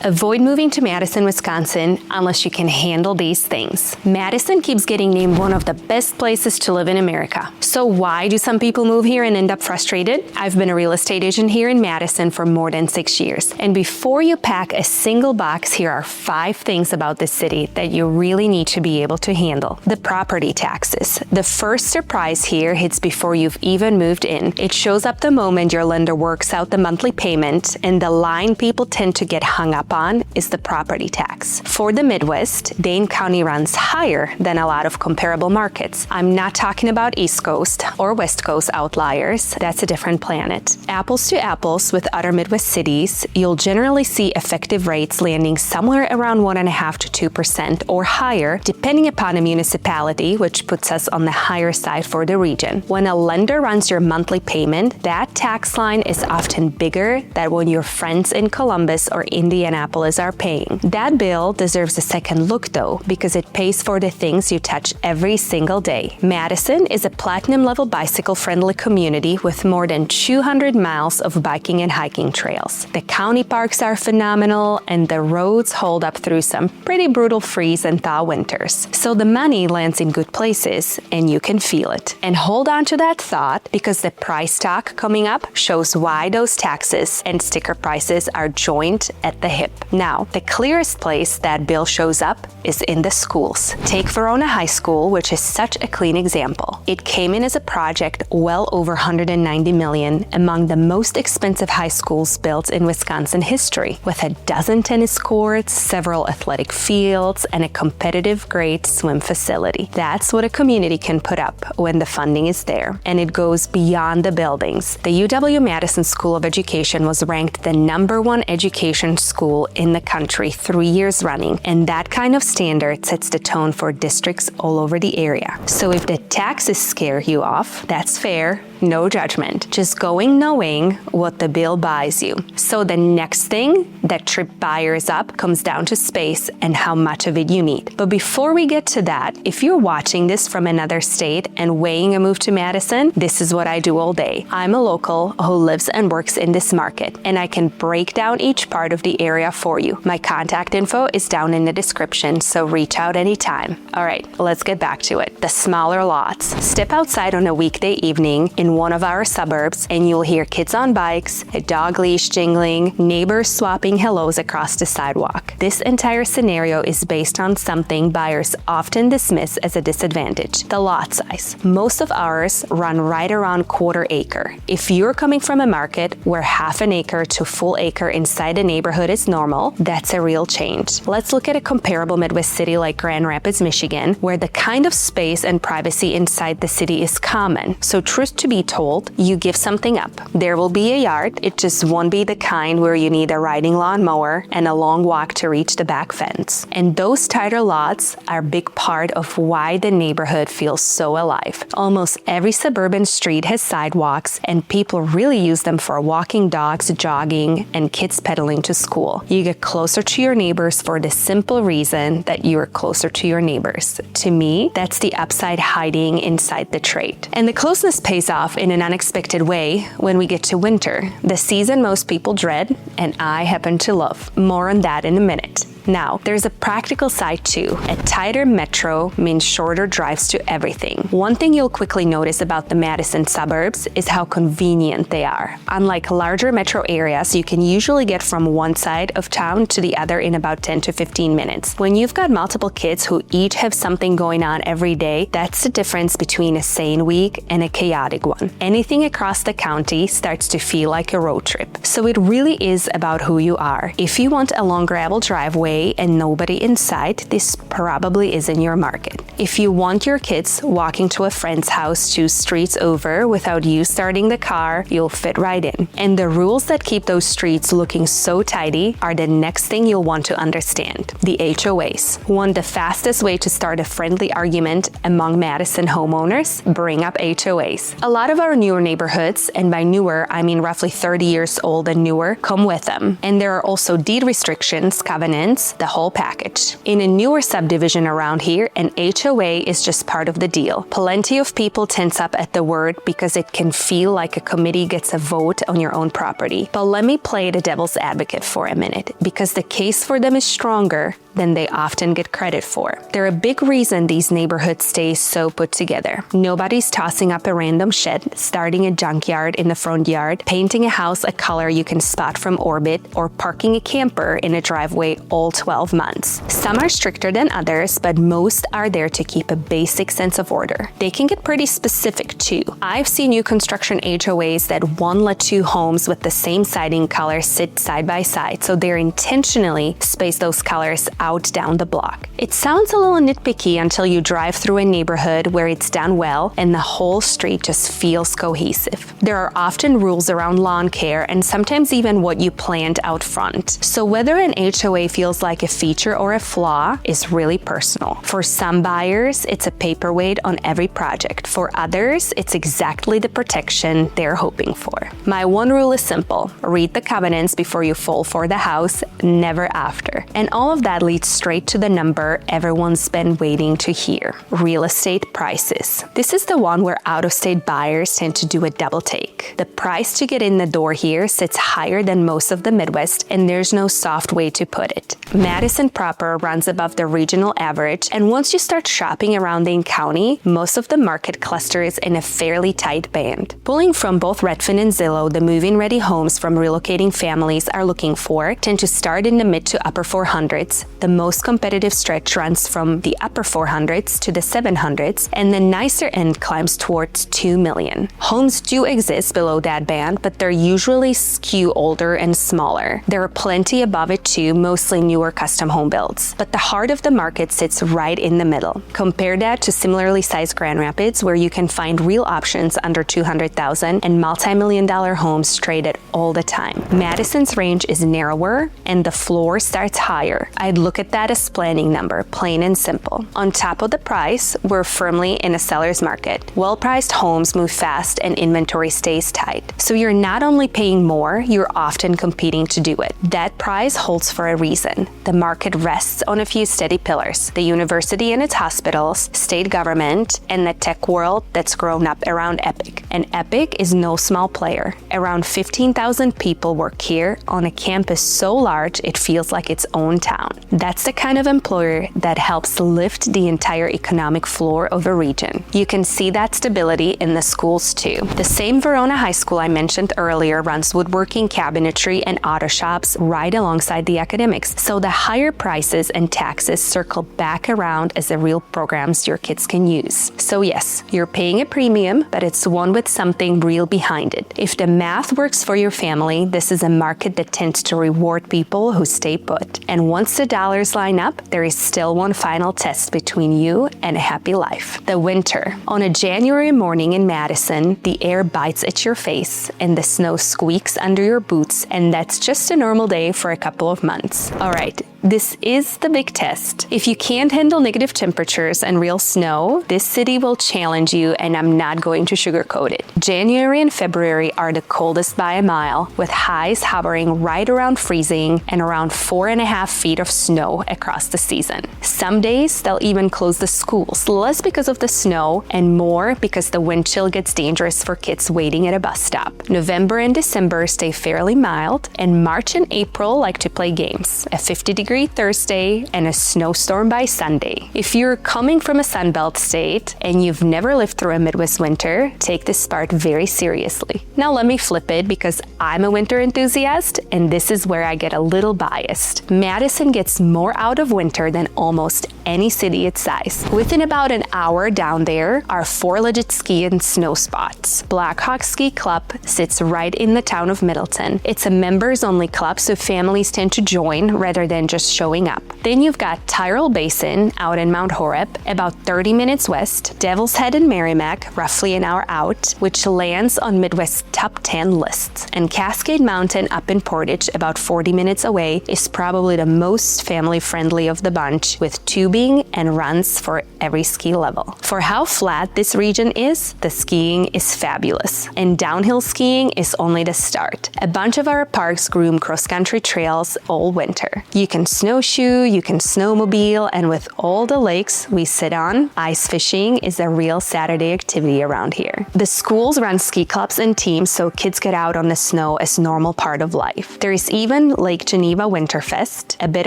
Avoid moving to Madison, Wisconsin unless you can handle these things. Madison keeps getting named one of the best places to live in America. So why do some people move here and end up frustrated? I've been a real estate agent here in Madison for more than 6 years. And before you pack a single box, here are 5 things about this city that you really need to be able to handle. The property taxes. The first surprise here hits before you've even moved in. It shows up the moment your lender works out the monthly payment, and the line people tend to get hung up on is the property tax. For the Midwest, Dane County runs higher than a lot of comparable markets. I'm not talking about East Coast or West Coast outliers. That's a different planet. Apples to apples with other Midwest cities, you'll generally see effective rates landing somewhere around 1.5% to 2% or higher, depending upon a municipality, which puts us on the higher side for the region. When a lender runs your monthly payment, that tax line is often bigger than when your friends in Columbus or Indianapolis are paying. That bill deserves a second look though, because it pays for the things you touch every single day. Madison is a platinum level bicycle friendly community with more than 200 miles of biking and hiking trails. The county parks are phenomenal and the roads hold up through some pretty brutal freeze and thaw winters. So the money lands in good places and you can feel it. And hold on to that thought, because the price talk coming up shows why those taxes and sticker prices are joined at the hip. Now, the clearest place that bill shows up is in the schools. Take Verona High School, which is such a clean example. It came in as a project well over $190 million, among the most expensive high schools built in Wisconsin history, with a dozen tennis courts, several athletic fields, and a competitive grade swim facility. That's what a community can put up when the funding is there, and it goes beyond the buildings. The UW-Madison School of Education was ranked the #1 education school in the country 3 years running, and that kind of standard sets the tone for districts all over the area. So if the taxes scare you off, that's fair. No judgment. Just going knowing what the bill buys you. So the next thing that trips buyers up comes down to space and how much of it you need. But before we get to that, if you're watching this from another state and weighing a move to Madison, this is what I do all day. I'm a local who lives and works in this market, and I can break down each part of the area for you. My contact info is down in the description, so reach out anytime. All right, let's get back to it. The smaller lots. Step outside on a weekday evening in one of our suburbs and you'll hear kids on bikes, a dog leash jingling, neighbors swapping hellos across the sidewalk. This entire scenario is based on something buyers often dismiss as a disadvantage: the lot size. Most of ours run right around 1/4 acre. If you're coming from a market where 1/2 acre to full acre inside a neighborhood is normal, that's a real change. Let's look at a comparable Midwest city like Grand Rapids, Michigan, where the kind of space and privacy inside the city is common. So truth to be told, you give something up. There will be a yard, it just won't be the kind where you need a riding lawnmower and a long walk to reach the back fence. And those tighter lots are a big part of why the neighborhood feels so alive. Almost every suburban street has sidewalks, and people really use them for walking dogs, jogging, and kids pedaling to school. You get closer to your neighbors for the simple reason that you're closer to your neighbors. To me, that's the upside hiding inside the trait. And the closeness pays off in an unexpected way when we get to winter, the season most people dread, and I happen to love. More on that in a minute. Now, there's a practical side too. A tighter metro means shorter drives to everything. One thing you'll quickly notice about the Madison suburbs is how convenient they are. Unlike larger metro areas, you can usually get from one side of town to the other in about 10 to 15 minutes. When you've got multiple kids who each have something going on every day, that's the difference between a sane week and a chaotic one. Anything across the county starts to feel like a road trip. So it really is about who you are. If you want a long gravel driveway and nobody inside, this probably isn't your market. If you want your kids walking to a friend's house 2 streets over without you starting the car, you'll fit right in. And the rules that keep those streets looking so tidy are the next thing you'll want to understand: the HOAs. Want the fastest way to start a friendly argument among Madison homeowners? Bring up HOAs. A lot lot of our newer neighborhoods, and by newer, I mean roughly 30 years old and newer, come with them. And there are also deed restrictions, covenants, the whole package. In a newer subdivision around here, an HOA is just part of the deal. Plenty of people tense up at the word because it can feel like a committee gets a vote on your own property. But let me play the devil's advocate for a minute, because the case for them is stronger than they often get credit for. They're a big reason these neighborhoods stay so put together. Nobody's tossing up a random shed, starting a junkyard in the front yard, painting a house a color you can spot from orbit, or parking a camper in a driveway all 12 months. Some are stricter than others, but most are there to keep a basic sense of order. They can get pretty specific too. I've seen new construction HOAs that won't let two homes with the same siding color sit side by side, so they're intentionally space those colors out down the block. It sounds a little nitpicky until you drive through a neighborhood where it's done well and the whole street just feels cohesive. There are often rules around lawn care and sometimes even what you plant out front. So whether an HOA feels like a feature or a flaw is really personal. For some buyers, it's a paperweight on every project. For others, it's exactly the protection they're hoping for. My one rule is simple: read the covenants before you fall for the house, never after. And all of that leads straight to the number everyone's been waiting to hear: real estate prices. This is the one where out-of-state buyers tend to do a double take. The price to get in the door here sits higher than most of the Midwest, and there's no soft way to put it. Madison proper runs above the regional average, and once you start shopping around Dane County, most of the market clusters in a fairly tight band. Pulling from both Redfin and Zillow, the move-in-ready homes from relocating families are looking for tend to start in the mid to upper 400s. The most competitive stretch runs from the upper 400s to the 700s, and the nicer end climbs towards 2 million. Homes do exist below that band, but they're usually skew older and smaller. There are plenty above it too, mostly newer custom home builds. But the heart of the market sits right in the middle. Compare that to similarly sized Grand Rapids, where you can find real options under $200,000 and multi-million-dollar homes traded all the time. Madison's range is narrower and the floor starts higher. I'd look at that as planning number, plain and simple. On top of the price, we're firmly in a seller's market. Well-priced homes move fast and inventory stays tight. So you're not only paying more, you're often competing to do it. That price holds for a reason. The market rests on a few steady pillars: the university and its hospitals, state government, and the tech world that's grown up around Epic. And Epic is no small player. Around 15,000 people work here on a campus so large it feels like its own town. That's the kind of employer that helps lift the entire economic floor of a region. You can see that stability in the schools too. The same Verona High School I mentioned earlier runs woodworking, cabinetry, and auto shops right alongside the academics. So the higher prices and taxes circle back around as the real programs your kids can use. So yes, you're paying a premium, but it's one with something real behind it. If the math works for your family, this is a market that tends to reward people who stay put. And once the dollars line up, there is still one final test between you and a happy life: the winter. On a January morning in Madison, the air bites at your face and the snow squeaks under your boots, and that's just a normal day for a couple of months. All right, this is the big test. If you can't handle negative temperatures and real snow, this city will challenge you, and I'm not going to sugarcoat it. January and February are the coldest by a mile, with highs hovering right around freezing and around 4.5 feet of snow across the season. Some days they'll even close the schools, less because of the snow and more because the wind chill gets dangerous for kids waiting at a bus stop. November and December stay fairly mild, and March and April like to play games: a 50-degree Thursday and a snowstorm by Sunday. If you're coming from a Sunbelt state and you've never lived through a Midwest winter, take this part very seriously. Now let me flip it, because I'm a winter enthusiast and this is where I get a little biased. Madison gets more out of winter than almost any city its size. Within about an hour down there are 4 legit ski and snow spots. Blackhawk Ski Club sits right in the town of Middleton. It's a members-only club, so families tend to join rather than just just showing up. Then you've got Tyrrell Basin out in Mount Horeb, about 30 minutes west, Devil's Head in Merrimack, roughly an hour out, which lands on Midwest's top 10 lists. And Cascade Mountain up in Portage, about 40 minutes away, is probably the most family-friendly of the bunch, with tubing and runs for every ski level. For how flat this region is, the skiing is fabulous. And downhill skiing is only the start. A bunch of our parks groom cross-country trails all winter. You can snowshoe, you can snowmobile, and with all the lakes we sit on, ice fishing is a real Saturday activity around here. The schools run ski clubs and teams, so kids get out on the snow as normal part of life. There is even Lake Geneva Winterfest, a bit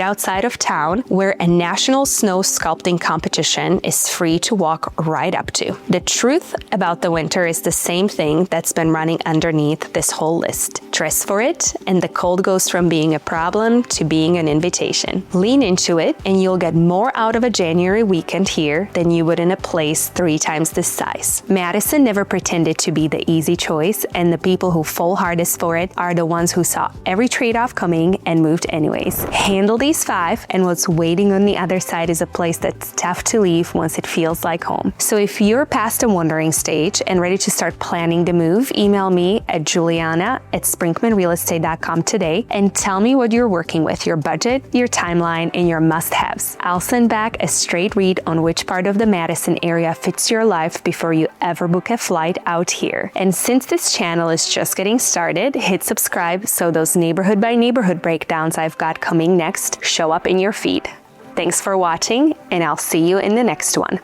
outside of town, where a national snow sculpting competition is free to walk right up to. The truth about the winter is the same thing that's been running underneath this whole list. Dress for it, and the cold goes from being a problem to being an invitation. Lean into it, and you'll get more out of a January weekend here than you would in a place 3 times this size. Madison never pretended to be the easy choice, and the people who fall hardest for it are the ones who saw every trade-off coming and moved anyways. Handle these 5, and what's waiting on the other side is a place that's tough to leave once it feels like home. So if you're past the wondering stage and ready to start planning the move, email me at juliana@sprinkmanrealestate.com today and tell me what you're working with, your budget, your timeline, and your must-haves. I'll send back a straight read on which part of the Madison area fits your life before you ever book a flight out here. And since this channel is just getting started, hit subscribe so those neighborhood by neighborhood breakdowns I've got coming next show up in your feed. Thanks for watching, and I'll see you in the next one.